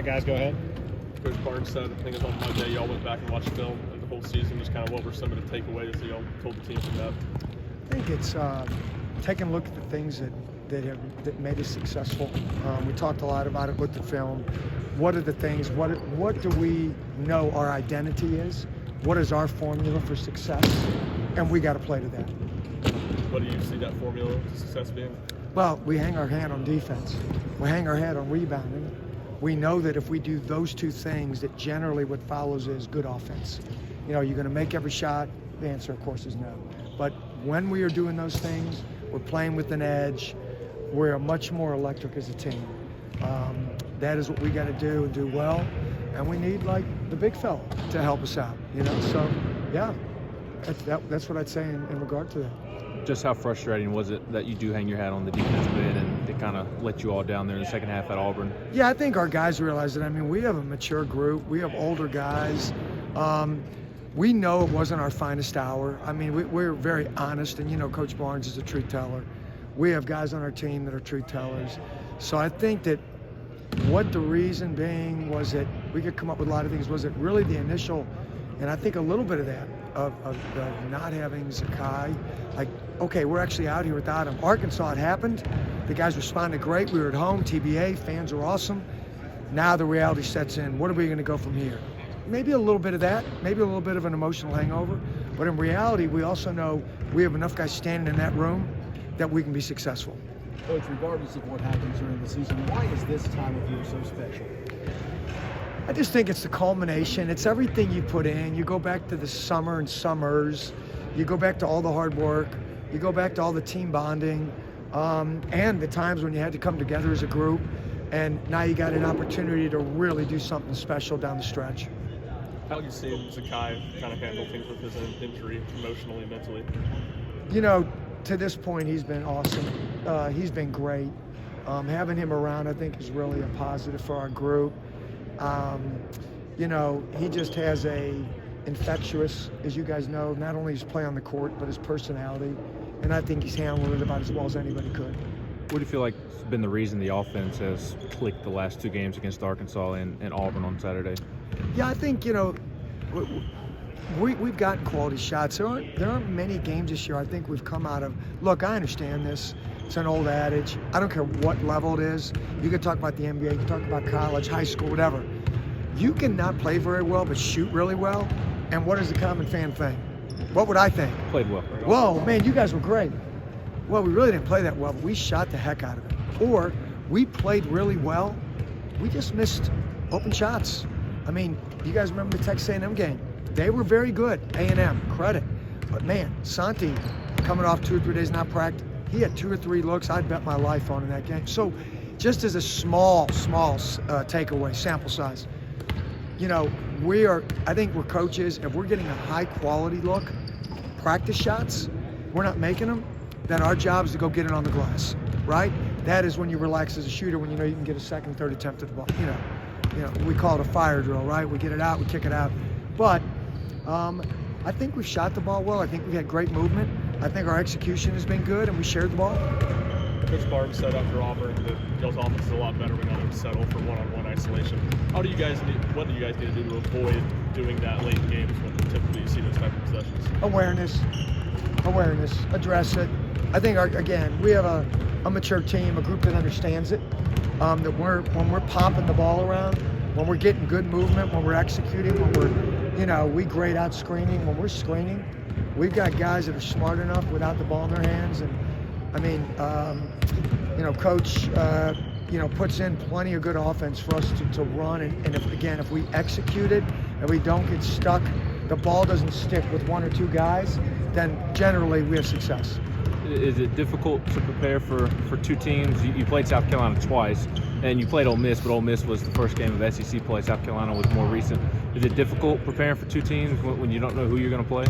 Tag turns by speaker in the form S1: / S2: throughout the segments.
S1: right, guys, go ahead.
S2: Coach Barnes said, I think it was on Monday, y'all went back and watched film of the whole season. Just kind of what were some of the takeaways that y'all told the team from that?
S3: I think it's taking a look at the things that made us successful. We talked a lot about it, looked at film. What are the things, what do we know our identity is? What is our formula for success? And we got to play to that.
S2: What do you see that formula to success being?
S3: Well, we hang our hat on defense. We hang our hat on rebounding. We know that if we do those two things, that generally what follows is good offense. You know, you're going to make every shot. The answer, of course, is no. But when we are doing those things, we're playing with an edge. We're much more electric as a team. That is what we got to do and do well. And we need, like, the big fella to help us out, you know? So, yeah, that's what I'd say in regard to that.
S4: Just how frustrating was it that you do hang your hat on the defensive end and they kind of let you all down there in the second half at Auburn?
S3: Yeah, I think our guys realize it. I mean, we have a mature group. We have older guys. We know it wasn't our finest hour. I mean, we're very honest, and, you know, Coach Barnes is a truth teller. We have guys on our team that are truth tellers. So I think that what the reason being was that we could come up with a lot of things. Was it really the initial, and I think a little bit of that, of not having Zakai. Like, okay, we're actually out here without him. Arkansas, it happened. The guys responded great. We were at home, TBA, fans were awesome. Now the reality sets in. What are we going to go from here? Maybe a little bit of that, maybe a little bit of an emotional hangover. But in reality, we also know we have enough guys standing in that room that we can be successful.
S1: Coach, regardless of what happens during the season, why is this time of year so special?
S3: I just think it's the culmination. It's everything you put in. You go back to the summer and summers. You go back to all the hard work. You go back to all the team bonding and the times when you had to come together as a group. And now you got an opportunity to really do something special down the stretch.
S2: How have you seen Zakai kind of handle things with his injury, emotionally, mentally?
S3: You know, to this point, he's been awesome. He's been great. Having him around, I think, is really a positive for our group. You know, he just has a infectious, as you guys know, not only his play on the court, but his personality. And I think he's handling it about as well as anybody could.
S4: What do you feel like has been the reason the offense has clicked the last two games against Arkansas and Auburn on Saturday?
S3: Yeah, I think, you know, we've gotten quality shots. There aren't many games this year I think we've come out of. Look, I understand this. It's an old adage. I don't care what level it is. You can talk about the NBA, you can talk about college, high school, whatever. You can not play very well but shoot really well. And what does the common fan think? What would I think?
S4: Played well.
S3: Whoa, man, you guys were great. Well, we really didn't play that well, but we shot the heck out of it. Or we played really well. We just missed open shots. I mean, you guys remember the Texas A&M game? They were very good, A&M, credit. But man, Santi, coming off 2 or 3 days not practice, he had 2 or 3 looks I'd bet my life on in that game. So just as a small takeaway, sample size, you know, I think we're coaches, if we're getting a high quality look, practice shots, we're not making them, then our job is to go get it on the glass, right? That is when you relax as a shooter, when you know you can get a second, third attempt at the ball. You know, we call it a fire drill, right? We get it out, we kick it out. But I think we've shot the ball well. I think we've had great movement. I think our execution has been good, and we shared the ball.
S2: Coach Barnes said after Auburn that y'all's offense is a lot better when y'all don't settle for one-on-one isolation. What do you guys need to do to avoid doing that late in games when typically you see those type of possessions?
S3: Awareness, address it. I think, again, we have a mature team, a group that understands it, that when we're popping the ball around, when we're getting good movement, when we're executing, when we're, you know, we grade out screening, when we're screening, we've got guys that are smart enough without the ball in their hands. And I mean, you know, Coach, you know, puts in plenty of good offense for us to run. And if we execute it and we don't get stuck, the ball doesn't stick with 1 or 2 guys, then generally we have success.
S4: Is it difficult to prepare for two teams? You played South Carolina twice, and you played Ole Miss, but Ole Miss was the first game of SEC play. South Carolina was more recent. Is it difficult preparing for two teams when you don't know who you're going to play?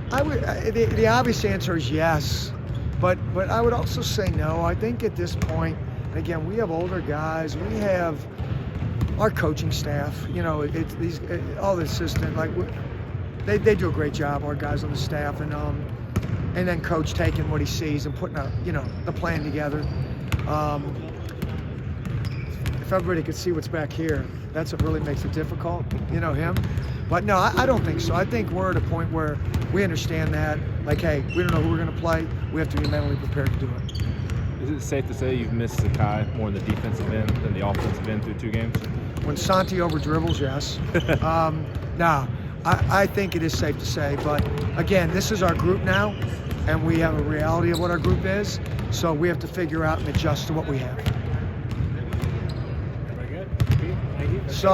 S3: The obvious answer is yes, but I would also say no. I think at this point, and again, we have older guys. We have our coaching staff. You know, all the assistant, like they do a great job. Our guys on the staff, and then Coach taking what he sees and putting the plan together. If everybody could see what's back here, that's what really makes it difficult, you know, him. But no, I don't think so. I think we're at a point where we understand that, like, hey, we don't know who we're going to play. We have to be mentally prepared to do it.
S4: Is it safe to say you've missed Sakai more in the defensive end than the offensive end through 2 games?
S3: When Santi over dribbles, yes. No, I think it is safe to say. But again, this is our group now, and we have a reality of what our group is. So we have to figure out and adjust to what we have.
S1: Very good. Thank you.
S3: So.